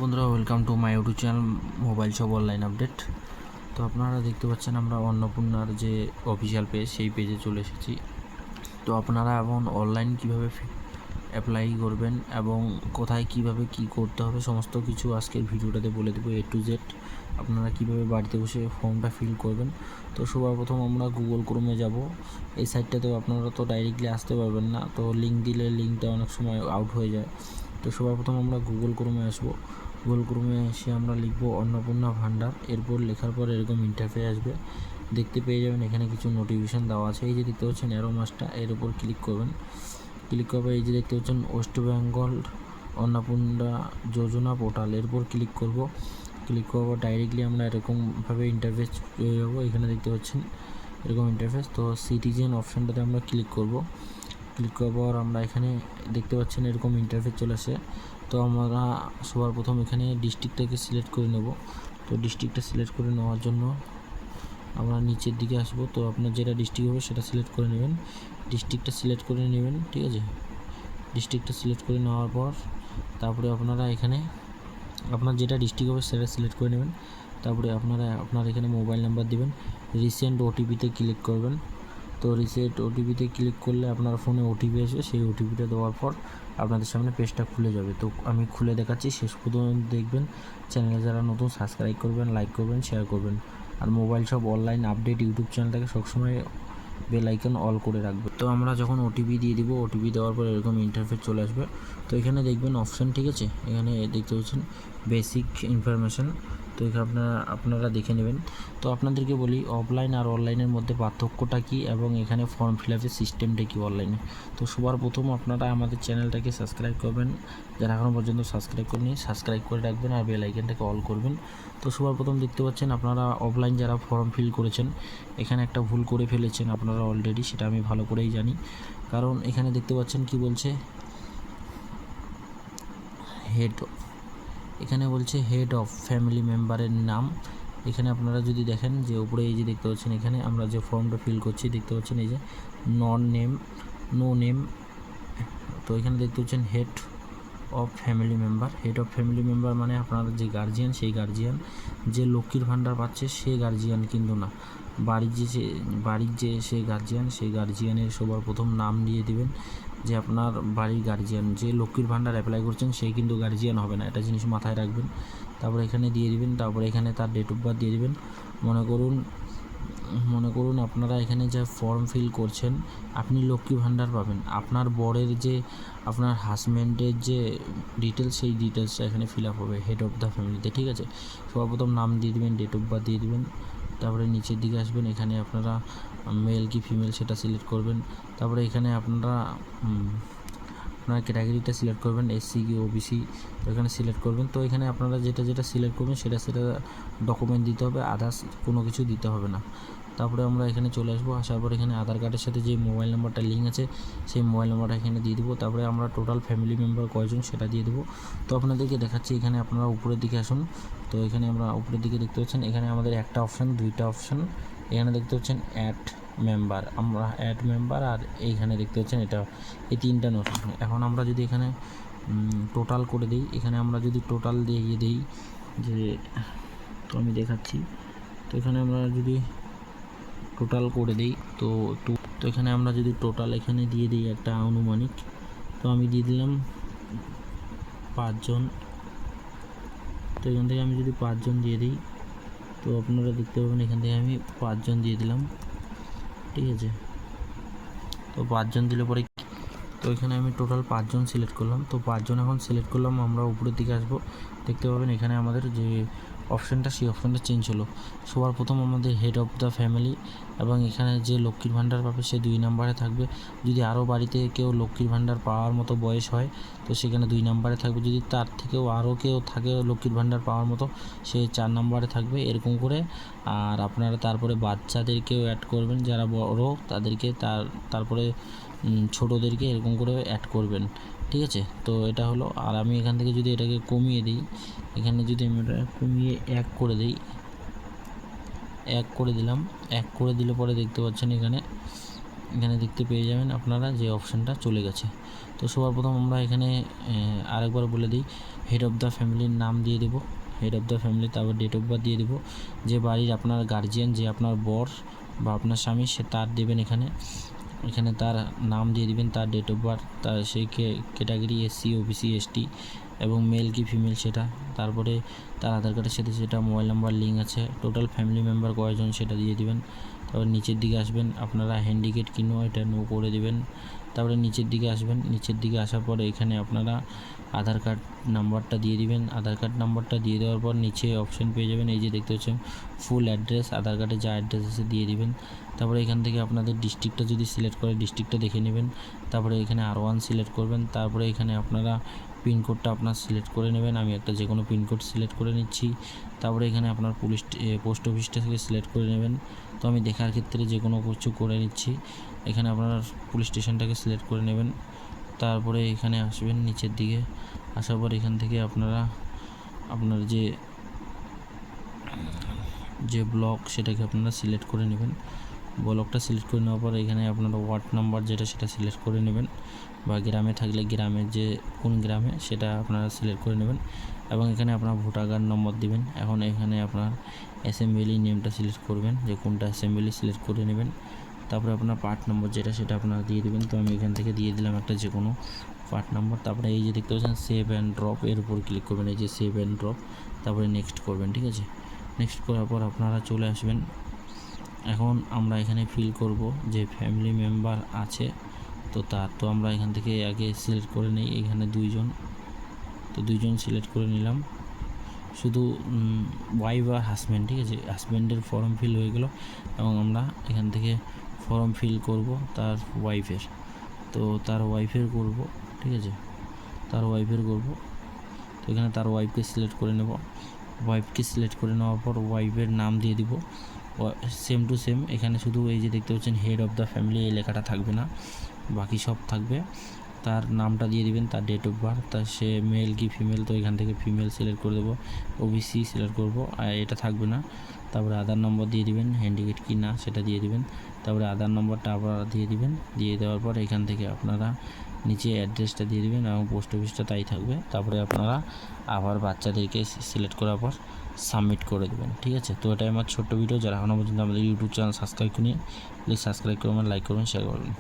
বন্ধুরা, welcome to my YouTube channel mobile shop online update. তো আপনারা দেখতে পাচ্ছেন আমরা অন্নপূর্ণার যে অফিসিয়াল পেজ সেই পেজে চলে এসেছি। তো আপনারা এখন অনলাইন কীভাবে অ্যাপ্লাই করবেন এবং কোথায় কিভাবে কি করতে হবে সমস্ত কিছু আজকের ভিডিওটাতে বলে দেবো A to Z। আপনারা কিভাবে বাড়িতে বসে ফর্মটা ফিল করবেন। তো সবার প্রথম আমরা গুগল ক্রোমে যাব। এই সাইটটাতেও আপনারা তো ডাইরেক্টলি আসতে পারবেন না, তো লিঙ্ক দিলে লিঙ্কটা অনেক সময় আউট হয়ে যায়। তো সবার প্রথম আমরা গুগল ক্রোমে আসবো। গুগল ক্রোমে এসে আমরা লিখব অন্নপূর্ণা ভান্ডার। এরপর লেখার পর এরকম ইন্টারফেস আসবে, দেখতে পেয়ে যাবেন এখানে কিছু নোটিফিকেশান দেওয়া আছে। এই যে দেখতে পাচ্ছেন অ্যারো মার্কটা, এর উপর ক্লিক করবেন। ক্লিক করবে এই যে দেখতে পাচ্ছেন ওয়েস্ট বেঙ্গল অন্নপূর্ণা যোজনা পোর্টাল, এরপর ক্লিক করব। ক্লিক করবো ডাইরেক্টলি আমরা এরকমভাবে ইন্টারফেস পেয়ে যাবো। এখানে দেখতে পাচ্ছেন এরকম ইন্টারফেস। তো সিটিজেন অপশানটাতে আমরা ক্লিক করব। ক্লিক করার পর আমরা এখানে দেখতে পাচ্ছেন এরকম ইন্টারফেস চলে আসে। তো আমরা সবার প্রথম এখানে ডিস্ট্রিক্টটাকে সিলেক্ট করে নেব। তো ডিস্ট্রিক্টটা সিলেক্ট করে নেওয়ার জন্য আমরা নিচের দিকে আসব। তো আপনার যেটা ডিস্ট্রিক্ট হবে সেটা সিলেক্ট করে নেবেন, ডিস্ট্রিক্টটা সিলেক্ট করে নেবেন, ঠিক আছে। ডিস্ট্রিক্টটা সিলেক্ট করে নেওয়ার পর তারপরে আপনারা এখানে আপনার যেটা ডিস্ট্রিক্ট হবে সেটা সিলেক্ট করে নেবেন। তারপরে আপনার এখানে মোবাইল নাম্বার দেবেন, রিসেন্ট ওটিপিতে ক্লিক করবেন। তো রিসেন্ট ওটিপিতে ক্লিক করলে আপনার ফোনে ওটিপি আসবে, সেই ওটিপিটা দেওয়ার পর আপনাদের সামনে পেজটা খুলে যাবে। তো আমি খুলে দেখাচ্ছি, শেষ পর্যন্ত দেখবেন। চ্যানেলে যারা নতুন সাবস্ক্রাইব করবেন, লাইক করবেন, শেয়ার করবেন। আর mobile shop online update YouTube চ্যানেলটাকে সবসময় বেল আইকন অল করে রাখবে। তো আমরা যখন ওটিপি দিয়ে দিব, ওটিপি দেওয়ার পর এরকম ইন্টারফেস চলে আসবে। তো এখানে দেখবেন অপশান, ঠিক আছে, এখানে দেখতে পাচ্ছেন বেসিক ইনফরমেশান। তো এখানে আপনারা দেখে নেবেন। তো আপনাদেরকে বলি অফলাইন আর অনলাইনের মধ্যে পার্থক্যটা কী এবং এখানে ফর্ম ফিল আপের সিস্টেমটা কী অনলাইনে। তো সবার প্রথম আপনারা আমাদের চ্যানেলটাকে সাবস্ক্রাইব করবেন, যারা এখনও পর্যন্ত সাবস্ক্রাইব করেনি সাবস্ক্রাইব করে রাখবেন আর বেল আইকনটাকে অল করবেন। তো সবার প্রথম দেখতে পাচ্ছেন আপনারা অফলাইন যারা ফর্ম ফিল করেছেন এখানে একটা ভুল করে ফেলেছেন আপনারা অলরেডি, সেটা আমি ভালো করেই জানি। কারণ এখানে দেখতে পাচ্ছেন কি বলছে, এখানে বলছে হেড অফ ফ্যামিলি মেম্বারের নাম। এখানে আপনারা যদি দেখেন যে উপরে এই যে দেখতে পাচ্ছেন এখানে আমরা যে ফর্মটা ফিল করছি দেখতে পাচ্ছেন এই যে নো নেম। তো এখানে দেখতে পাচ্ছেন head of family member. Head of family member মানে আপনার যে গার্জিয়ান, সেই গার্জিয়ান যে লক্ষ্মীর ভাণ্ডার পাচ্ছে সে গার্জিয়ান কিন্তু না, বাড়ির যে সে গার্জিয়ান, সেই গার্জিয়ানের সবার প্রথম নাম দিয়ে দেবেন যে আপনার বাড়ির গার্জিয়ান যে লক্ষ্মীর ভাণ্ডার অ্যাপ্লাই করছেন সেই কিন্তু গার্জিয়ান হবে না, এটা জিনিস মাথায় রাখবেন। তারপরে এখানে দিয়ে দিবেন, তারপরে এখানে তার ডেট অফ বার্থ দিয়ে দিবেন। মনে করুন আপনারা এখানে যে ফর্ম ফিল করছেন আপনি লক্ষ্মী ভাণ্ডার পাবেন, আপনার বরের যে আপনার হাজব্যান্ডের যে ডিটেলস সেই ডিটেলসটা এখানে ফিল আপ হবে হেড অফ দ্য ফ্যামিলিতে, ঠিক আছে। সর্বপ্রথম নাম দিয়ে দেবেন, ডেট অফ বার্থ দিয়ে দেবেন। তারপরে নিচের দিকে আসবেন, এখানে আপনারা মেল কি ফিমেল সেটা সিলেক্ট করবেন। তারপরে এখানে আপনারা আপনার ক্যাটাগরিটা সিলেক্ট করবেন, এসসি কি ওবিসি, তো এখানে সিলেক্ট করবেন। তো এখানে আপনারা যেটা সিলেক্ট করবেন সেটা ডকুমেন্ট দিতে হবে, আদার্স কোনো কিছু দিতে হবে না। তারপরে আমরা এখানে চলে আসবো, আসার পর এখানে আধার কার্ডের সাথে যে মোবাইল নাম্বারটা লিঙ্ক আছে সেই মোবাইল নাম্বারটা এখানে দিয়ে দেবো। তারপরে আমরা টোটাল ফ্যামিলি মেম্বার কয়জন সেটা দিয়ে দেবো। তো আপনাদেরকে দেখাচ্ছি, এখানে আপনারা উপরের দিকে আসুন। তো এখানে আমরা উপরের দিকে দেখতে পাচ্ছেন এখানে আমাদের একটা অপশান, দুইটা অপশান, এখানে দেখতে পাচ্ছেন অ্যাড মেম্বার, আমরা অ্যাড মেম্বার, আর এইখানে দেখতে পাচ্ছেন এটা, এই তিনটা নোটিফিকেশন। এখন আমরা যদি এখানে টোটাল করে দিই, এখানে আমরা যদি টোটাল দিয়ে দিই যে, তো আমি দেখাচ্ছি। তো এখানে আমরা যদি টোটাল করে দিই তো এখানে আমরা যদি টোটাল এখানে দিয়ে দিই একটা আনুমানিক, তো আমি দিয়ে দিলাম 5 জন। তো এখান থেকে আমি যদি 5 জন দিয়ে দিই তো আপনারা দেখতে পাবেন এখান থেকে আমি 5 জন দিয়ে দিলাম, ঠিক আছে। তো 5 জন দিলে পরে তো এখানে আমি টোটাল 5 জন সিলেক্ট করলাম। তো 5 জন এখন সিলেক্ট করলাম, আমরা উপরের দিকে আসবো, দেখতে পাবেন এখানে আমাদের যে অপশানটা সেই অপশানটা চেঞ্জ হলো। সবার প্রথম আমাদের হেড অফ দ্য ফ্যামিলি এবং এখানে যে লক্ষ্মীর ভাণ্ডার পাবে সে 2 নম্বরে থাকবে। যদি আরও বাড়িতে কেউ লক্ষ্মীর ভাণ্ডার পাওয়ার মতো বয়স হয় তো সেখানে 2 নম্বরে থাকবে, যদি তার থেকেও আরও কেউ থাকে লক্ষ্মীর ভাণ্ডার পাওয়ার মতো সে 4 নম্বরে থাকবে, এরকম করে। আর আপনারা তারপরে বাচ্চাদেরকেও অ্যাড করবেন, যারা বড় তাদেরকে তারপরে ছোটোদেরকে এরকম করে অ্যাড করবেন, ঠিক আছে। তো এটা হলো। আর আমি এখান থেকে যদি এটাকে কমিয়ে দিই, এখানে যদি আমি এটা কমিয়ে 1 করে দিই, 1 করে দিলাম, 1 করে দিলে পরে দেখতে পাচ্ছেন এখানে এখানে দেখতে পেয়ে যাবেন আপনারা যে অপশানটা চলে গেছে। তো সবার প্রথম আমরা এখানে আরেকবার বলে দিই, হেড অফ দ্য ফ্যামিলির নাম দিয়ে দেবো, হেড অফ দ্য ফ্যামিলি, তারপর ডেট অফ বার্থ দিয়ে দেবো, যে বাড়ির আপনার গার্জিয়ান, যে আপনার বর বা আপনার স্বামী, সে তার দেবেন এখানে তার নাম দিয়ে দিবেন, তার ডেট অফ বার্থ, তার সেই ক্যাটাগরি এসসি, ওবিসি, এসটি এবং মেল কি ফিমেল সেটা, তারপরে তার আধার কার্ডের সাথে সেটা মোবাইল নাম্বার লিঙ্ক আছে, টোটাল ফ্যামিলি মেম্বার কয়জন সেটা দিয়ে দিবেন। তারপর নিচের দিকে আসবেন, আপনারা হ্যান্ডিক্যাপ কিনো এটা নো করে দিবেন। তারপরে নিচের দিকে আসবেন, নিচের দিকে আসার পরে এখানে আপনারা আধার কার্ড নাম্বারটা দিয়ে দিবেন। আধার কার্ড নাম্বারটা দিয়ে দেওয়ার পর নিচে অপশান পেয়ে যাবেন, এই যে দেখতে পাচ্ছেন ফুল অ্যাড্রেস, আধার কার্ডে যা অ্যাড্রেস আছে দিয়ে দিবেন। তারপরে এখান থেকে আপনাদের ডিস্ট্রিক্টটা যদি সিলেক্ট করে ডিস্ট্রিক্টটা দেখে নেবেন। তারপরে এখানে R1 সিলেক্ট করবেন। তারপরে এখানে আপনারা পিনকোডটা আপনার সিলেক্ট করে নেবেন, আমি একটা যে কোনো পিনকোড সিলেক্ট করে নিচ্ছি। তারপরে এখানে আপনার পোস্ট অফিসটা থেকে সিলেক্ট করে নেবেন। তো আমি দেখার ক্ষেত্রে যে কোনো কিছু করে নিচ্ছি। এখানে আপনার পুলিশ স্টেশনটাকে সিলেক্ট করে নেবেন। তারপরে এখানে আসবেন, নিচের দিকে আসার পর এখান থেকে আপনারা আপনার যে ব্লক সেটাকে আপনারা সিলেক্ট করে নেবেন। ব্লকটা সিলেক্ট করে নেওয়ার পর এখানে আপনারা ওয়ার্ড নাম্বার যেটা সেটা সিলেক্ট করে নেবেন, বা গ্রামে থাকলে গ্রামের যে কোন গ্রামে সেটা আপনারা সিলেক্ট করে নেবেন। এবং এখানে আপনার ভোটার কার্ড নম্বর দিবেন। এখন এখানে আপনার অ্যাসেম্বলি নেমটা সিলেক্ট করবেন, যে কোনটা অ্যাসেম্বলি সিলেক্ট করে নেবেন। তারপরে আপনার পার্ট নম্বর যেটা সেটা আপনারা দিয়ে দেবেন। তো আমি এখান থেকে দিয়ে দিলাম একটা যে কোনো পার্ট নাম্বার। তারপরে এই যে দেখতে পাচ্ছেন সেভ অ্যান্ড ড্রপ, এর উপর ক্লিক করবেন, এই যে সেভ অ্যান্ড ড্রপ, তারপরে নেক্সট করবেন। ঠিক আছে, নেক্সট করার পর আপনারা চলে আসবেন। এখন আমরা এখানে ফিল করব যে ফ্যামিলি মেম্বার আছে তো আমরা এখান থেকে আগে সিলেক্ট করে নিই, এখানে দুইজন সিলেক্ট করে নিলাম, শুধু ওয়াইফ আর হাজব্যান্ড। ঠিক আছে, হাজব্যান্ডের ফর্ম ফিল হয়ে গেল এবং আমরা এখান থেকে ফর্ম ফিল করব তার ওয়াইফের, তো তার ওয়াইফের করব। ঠিক আছে, তার ওয়াইফের করব। তো এখানে তার ওয়াইফকে সিলেক্ট করে নেব। ওয়াইফকে সিলেক্ট করে নেওয়ার পর ওয়াইফের নাম দিয়ে দিব সেম টু সেম। এখানে শুধু এই যে দেখতে পাচ্ছেন হেড অফ দ্য ফ্যামিলি, এই লেখাটা থাকবে না, বাকি সব থাকবে। তার নামটা দিয়ে দিবেন, তার ডেট অফ বার্থ, তার সে মেল কি ফিমেল, তো এখান থেকে ফিমেল সিলেক্ট করে দেবো, ওবিসি সিলেক্ট করব, আর এটা থাকবে না। তারপরে আধার নম্বর দিয়ে দিবেন, হ্যান্ডিক্যাপ কি না সেটা দিয়ে দিবেন। তারপরে আধার নম্বরটা আপনারা দিয়ে দিবেন। দিয়ে দেওয়ার পর এখান থেকে আপনারা নিচে অ্যাড্রেসটা দিয়ে দিবেন এবং পোস্ট অফিসটা তাই থাকবে। তারপরে আপনারা আবার বাচ্চাদেরকে সিলেক্ট করার পর সাবমিট করে দেবেন। ঠিক আছে, তো এটাই আমার ছোট্ট ভিডিও। যারা এখনও পর্যন্ত আমাদের ইউটিউব চ্যানেল সাবস্ক্রাইব করেনি, প্লিজ সাবস্ক্রাইব করবেন, লাইক করবেন, শেয়ার করবেন।